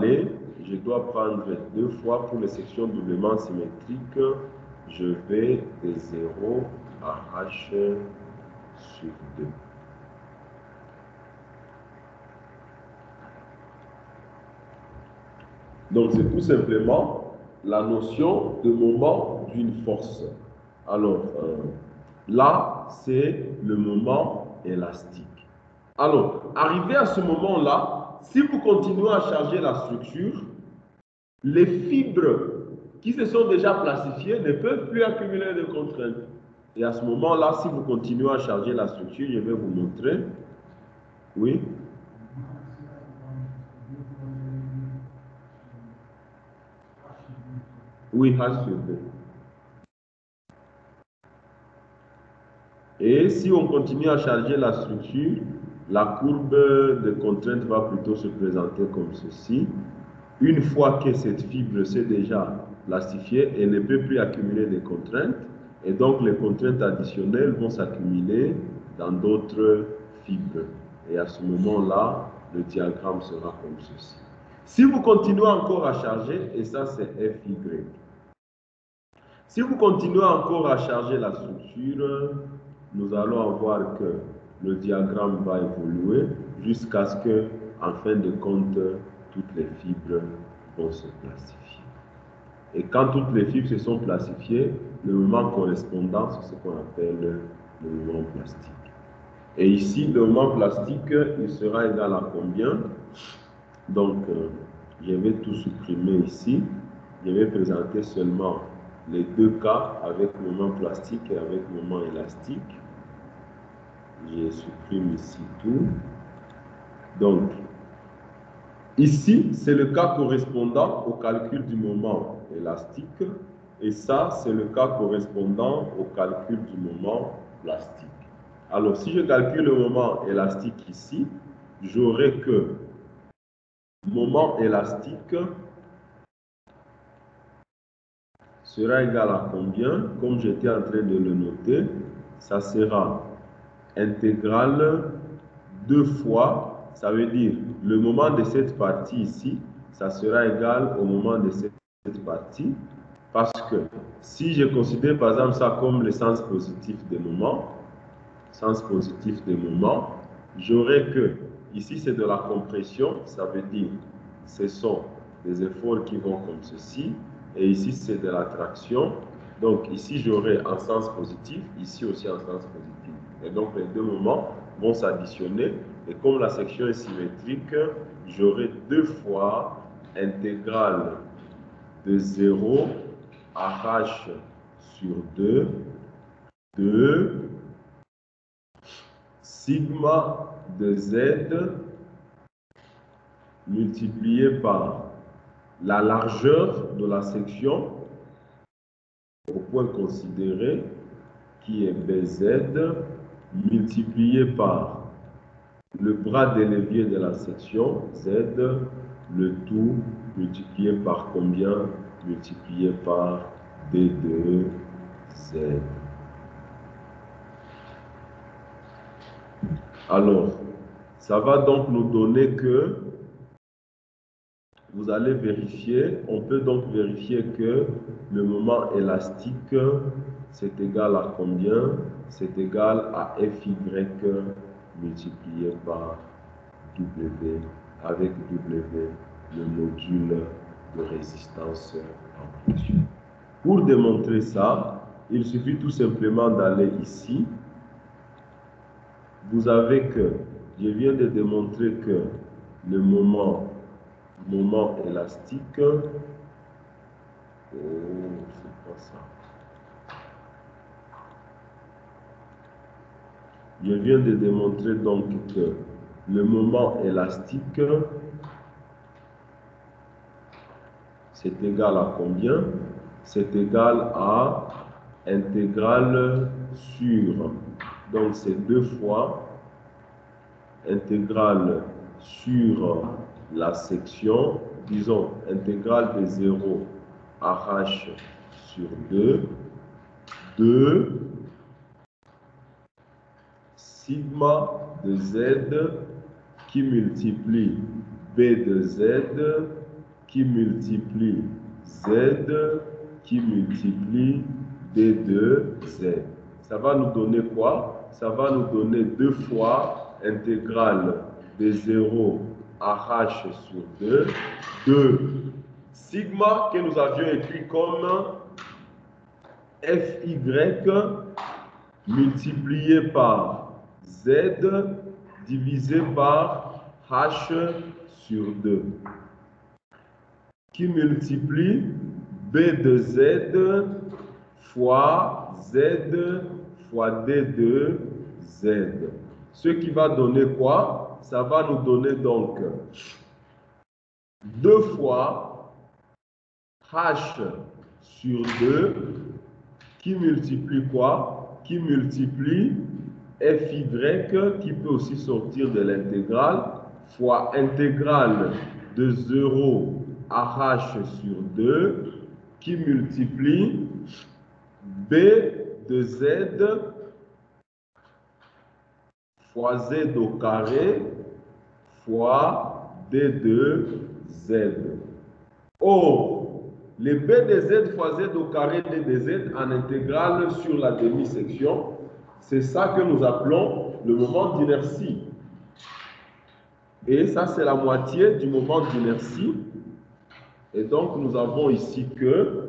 prendre 2 fois pour les sections doublement symétriques. Je vais de 0 à h sur 2. Donc, c'est tout simplement la notion de moment d'une force. Alors, là, c'est le moment élastique. Alors, arrivé à ce moment-là, si vous continuez à charger la structure, les fibres qui se sont déjà plastifiées ne peuvent plus accumuler de contraintes. Et à ce moment-là, si vous continuez à charger la structure, je vais vous montrer. Oui. Oui, H sur 2. Et si on continue à charger la structure, la courbe de contrainte va plutôt se présenter comme ceci. Une fois que cette fibre s'est déjà plastifiée, elle ne peut plus accumuler de contraintes. Et donc, les contraintes additionnelles vont s'accumuler dans d'autres fibres. Et à ce moment-là, le diagramme sera comme ceci. Si vous continuez encore à charger, et ça c'est FY. Si vous continuez encore à charger la structure, nous allons voir que le diagramme va évoluer jusqu'à ce que, en fin de compte, toutes les fibres vont se plastifier. Et quand toutes les fibres se sont plastifiées, le moment correspondant, c'est ce qu'on appelle le moment plastique. Et ici, le moment plastique, il sera égal à combien? Donc, je vais tout supprimer ici. Je vais présenter seulement les deux cas avec moment plastique et avec moment élastique. Je supprime ici tout. Donc, ici, c'est le cas correspondant au calcul du moment élastique. Et ça, c'est le cas correspondant au calcul du moment plastique. Alors, si je calcule le moment élastique ici, j'aurai que moment élastique sera égal à combien? Comme j'étais en train de le noter, ça sera intégrale 2 fois, ça veut dire le moment de cette partie ici, ça sera égal au moment de cette partie, parce que si je considère par exemple ça comme le sens positif des moments, j'aurai que ici c'est de la compression, ça veut dire ce sont des efforts qui vont comme ceci, et ici c'est de la traction. Donc ici j'aurai un sens positif, ici aussi un sens positif. Et donc les deux moments vont s'additionner, et comme la section est symétrique, j'aurai 2 fois intégrale de 0 à h sur 2 de sigma de z multiplié par la largeur de la section au point considéré qui est BZ multiplié par le bras de levier de la section Z, le tout multiplié par combien? Multiplié par D2Z. Alors, ça va donc nous donner que vous allez vérifier, on peut donc vérifier que le moment élastique, c'est égal à combien? C'est égal à FY multiplié par W, avec W, le module de résistance en fonction. Pour démontrer ça, il suffit tout simplement d'aller ici. Vous avez que, je viens de démontrer que le moment élastique, c'est pas ça. Je viens de démontrer donc que le moment élastique, c'est égal à combien? C'est égal à intégrale sur, donc c'est 2 fois intégrale sur la section, disons intégrale de 0 à h sur 2, de sigma de z qui multiplie b de z qui multiplie z qui multiplie d de z. Ça va nous donner quoi? Ça va nous donner 2 fois intégrale de 0 à h sur 2 de sigma que nous avions écrit comme fy multiplié par z divisé par h sur 2 qui multiplie b de z fois z fois d de z. Ce qui va donner quoi? Ça va nous donner donc 2 fois h sur 2 qui multiplie quoi? Qui multiplie fy qui peut aussi sortir de l'intégrale fois intégrale de 0 à h sur 2 qui multiplie b de z fois z au carré fois d de Z. Or, le B de Z fois Z au carré D de Z en intégrale sur la demi-section, c'est ça que nous appelons le moment d'inertie. Et ça, c'est la moitié du moment d'inertie. Et donc, nous avons ici que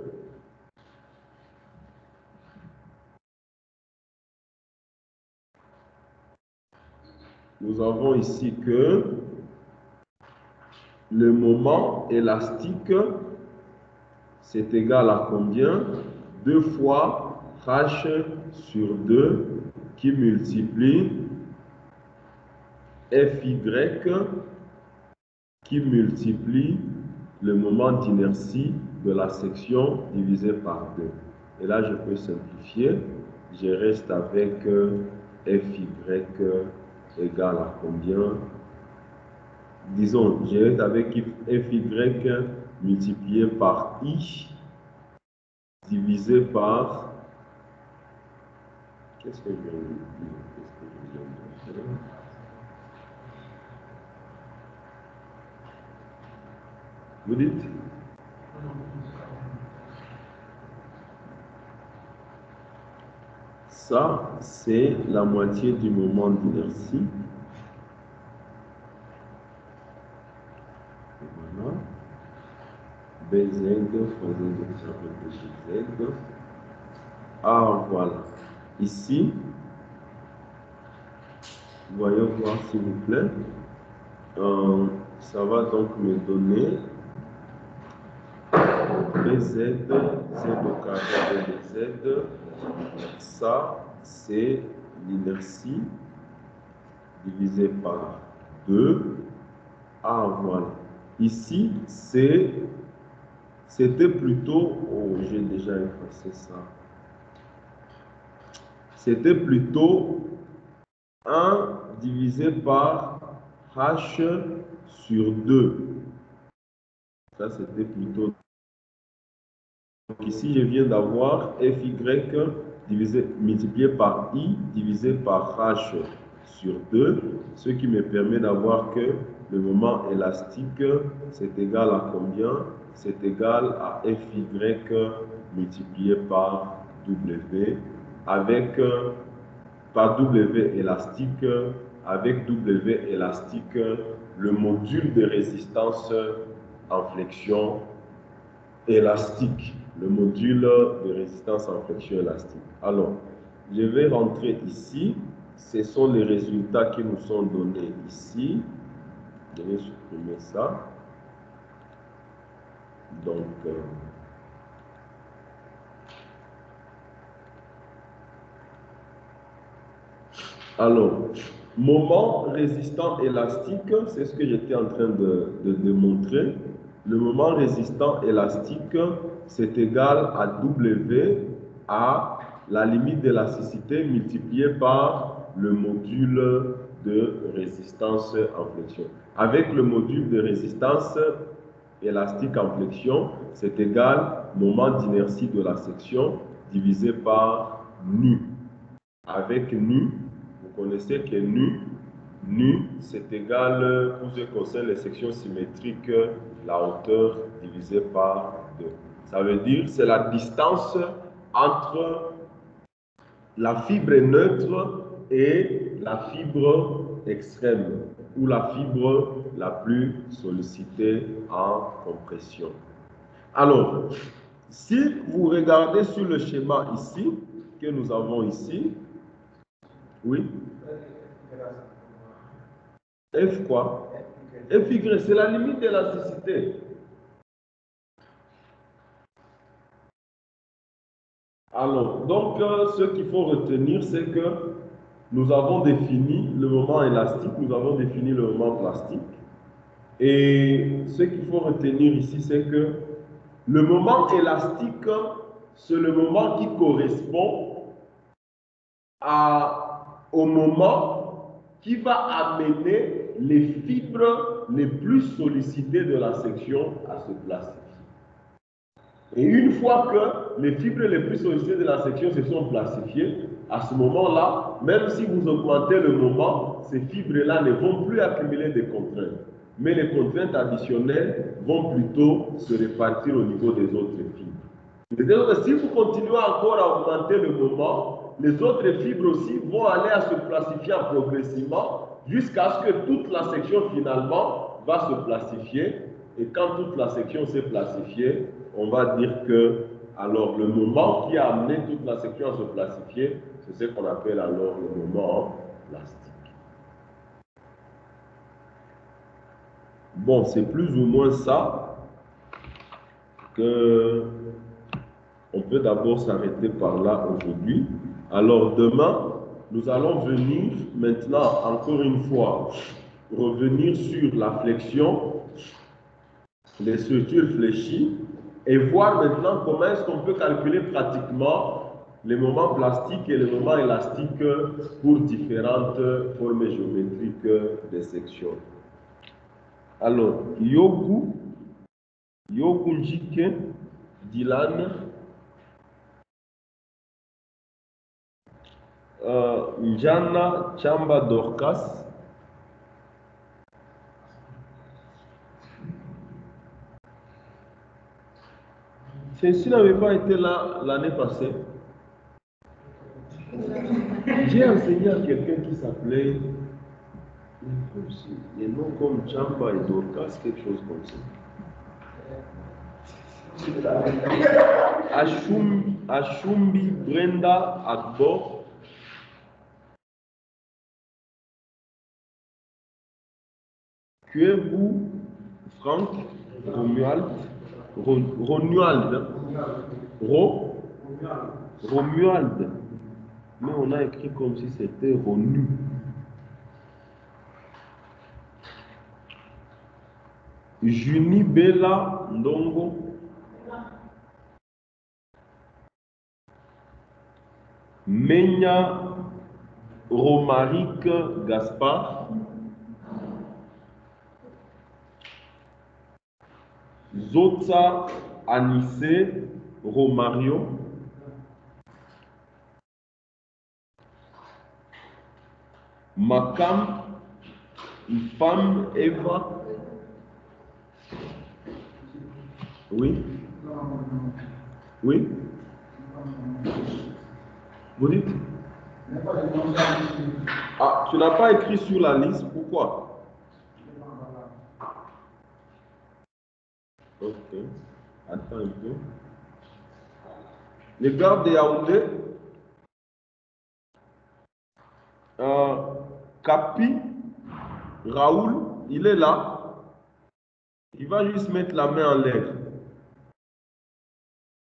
le moment élastique, c'est égal à combien? 2 fois H sur 2 qui multiplie Fy qui multiplie le moment d'inertie de la section divisé par 2. Et là, je peux simplifier. Je reste avec Fy égale à combien? Disons, je reste avec Fy multiplié par I divisé par... Qu'est-ce que je viens de dire? Vous dites? Ça, c'est la moitié du moment d'inertie. Voilà. Bz fois Z. Ah, voilà. Ici, voyons voir s'il vous plaît. Ça va donc me donner Bz, Z au carré de Z. Ça, c'est l'inertie divisé par 2. Ah, voilà. Ici, c'était plutôt... Oh, j'ai déjà effacé ça. C'était plutôt 1 divisé par H sur 2. Ça, c'était plutôt... Donc ici, je viens d'avoir Fy multiplié par I divisé par H sur 2, ce qui me permet d'avoir que le moment élastique, c'est égal à combien? C'est égal à Fy multiplié par W, avec par W élastique, avec W élastique, le module de résistance en flexion élastique, le module de résistance en flexion élastique. Alors, je vais rentrer ici. Ce sont les résultats qui nous sont donnés ici. Je vais supprimer ça. Donc, alors, moment résistant élastique, c'est ce que j'étais en train de démontrer. Le moment résistant élastique, c'est égal à W à la limite d'élasticité multipliée par le module de résistance en flexion. Avec le module de résistance élastique en flexion, c'est égal moment d'inertie de la section divisé par nu. Avec nu, vous connaissez que nu, c'est égal, pour ce qui concerne les sections symétriques, la hauteur divisée par 2. Ça veut dire c'est la distance entre la fibre neutre et la fibre extrême, ou la fibre la plus sollicitée en compression. Alors, si vous regardez sur le schéma ici, que nous avons ici, oui. F quoi? Fy, c'est la limite d'élasticité. Alors, donc, ce qu'il faut retenir, c'est que nous avons défini le moment élastique, nous avons défini le moment plastique. Et ce qu'il faut retenir ici, c'est que le moment élastique, c'est le moment qui correspond au moment qui va amener les fibres les plus sollicitées de la section à se placer. Et une fois que les fibres les plus sollicitées de la section se sont placifiées, à ce moment-là, même si vous augmentez le moment, ces fibres-là ne vont plus accumuler des contraintes. mais les contraintes additionnelles vont plutôt se répartir au niveau des autres fibres. C'est-à-dire que si vous continuez encore à augmenter le moment, les autres fibres aussi vont aller à se plastifier progressivement jusqu'à ce que toute la section finalement va se plastifier. Et quand toute la section s'est plastifiée, on va dire que alors le moment qui a amené toute la section à se plastifier, c'est ce qu'on appelle alors le moment plastique. Bon, c'est plus ou moins ça que on peut d'abord s'arrêter par là aujourd'hui. Alors demain, nous allons venir maintenant, encore une fois, revenir sur la flexion, les structures fléchies, et voir maintenant comment est-ce qu'on peut calculer pratiquement les moments plastiques et les moments élastiques pour différentes formes géométriques des sections. Alors, Yogu Njike, Dylan, Njana Chamba Dorcas, ceci n'avait pas été là l'année passée. J'ai enseigné à quelqu'un qui s'appelait des noms comme Chamba et Dorcas, quelque chose comme ça. Ashumbi Brenda Akbor, Kuebu Franck Romuald, Romuald, mais on a écrit comme si c'était Ronu. Juni Bella Ndongo, Menya Romaric Gaspard, Zotsa Anissé Romario, Makam, une femme, Eva. Oui? Oui? Vous dites? Ah, tu n'as pas écrit sur la liste, pourquoi? Ok. Attends un peu. Les gars de Yaoundé, Capi, Raoul, il est là. Il va juste mettre la main en l'air.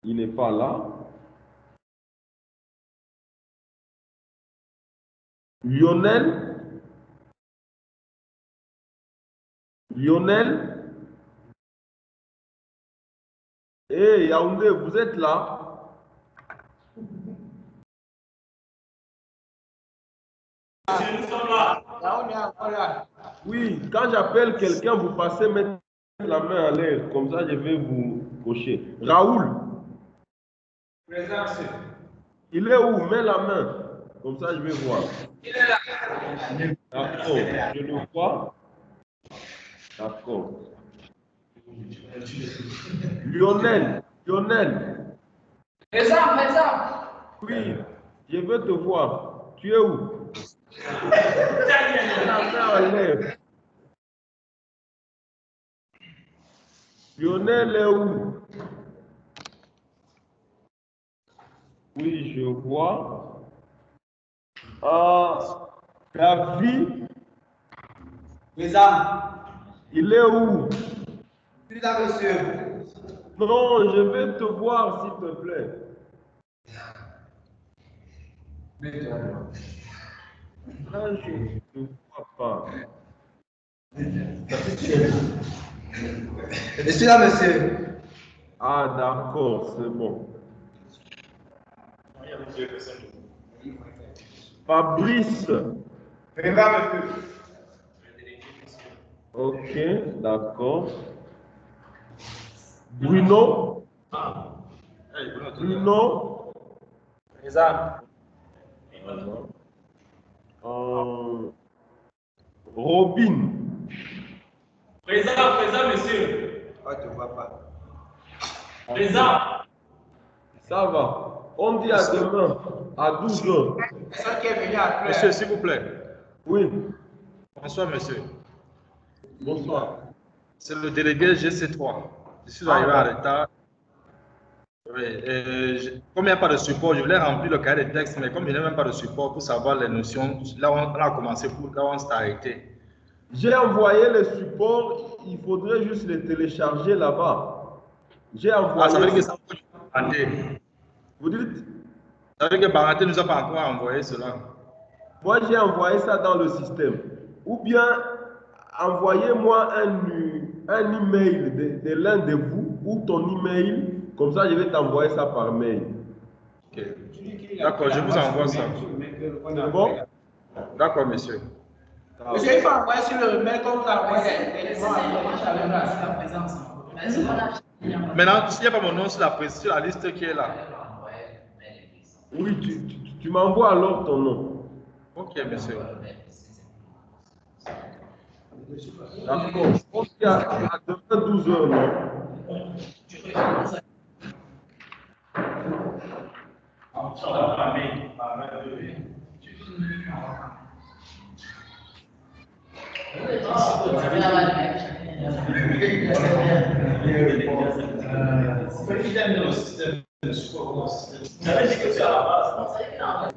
Il n'est pas là. Lionel, et Yaoundé, vous êtes là? Nous sommes là. Oui, quand j'appelle quelqu'un, vous passez mettre la main en l'air. Comme ça, je vais vous cocher. Raoul. Présent, monsieur. Il est où? Mets la main. Comme ça, je vais voir. Il est là. D'accord, je le vois. D'accord. Lionel. Présent. Oui, je veux te voir. Tu es où? Mets la main en l'air. Lionel est où? Oui, je vois. David. Présent. Il est où? Je suis là, monsieur. Non, je vais te voir, s'il te plaît. Là, je ne te vois pas. Je suis là, monsieur. Ah, d'accord, c'est bon. Fabrice. Présent, monsieur. Ok, d'accord. Bruno. Présent. Robin. Présent, monsieur. On ne te voit pas. Présent. Ça va. On dit à demain, à 12 heures. Personne qui est venu après. Monsieur, s'il vous plaît. Oui, Bonsoir, monsieur. bonsoir. C'est le délégué GC3. Je suis arrivé en retard. Oui, comme il n'y a pas de support, je voulais remplir le cahier de texte, mais comme il n'y a même pas de support pour savoir les notions, là on a commencé pour là on s'est arrêté. J'ai envoyé les supports, il faudrait juste les télécharger là-bas. J'ai envoyé. Ah, ça veut dire que ça va Baranté. Vous dites? Ça veut dire que Baranté nous a pas encore envoyé cela. Moi, j'ai envoyé ça dans le système. Ou bien, envoyez-moi un email de l'un de vous ou ton email. Comme ça, je vais t'envoyer ça par mail. Ok. D'accord, je vous envoie ça. C'est bon? D'accord, monsieur. Monsieur, il faut envoyer sur le mail comme vous envoyez les Maintenant, s'il n'y a pas mon nom sur la liste qui est là. Oui, tu m'envoies alors ton nom. Ok, monsieur. D'accord. On dit à demain 12 heures, non? Vous avez dit que c'est à la base.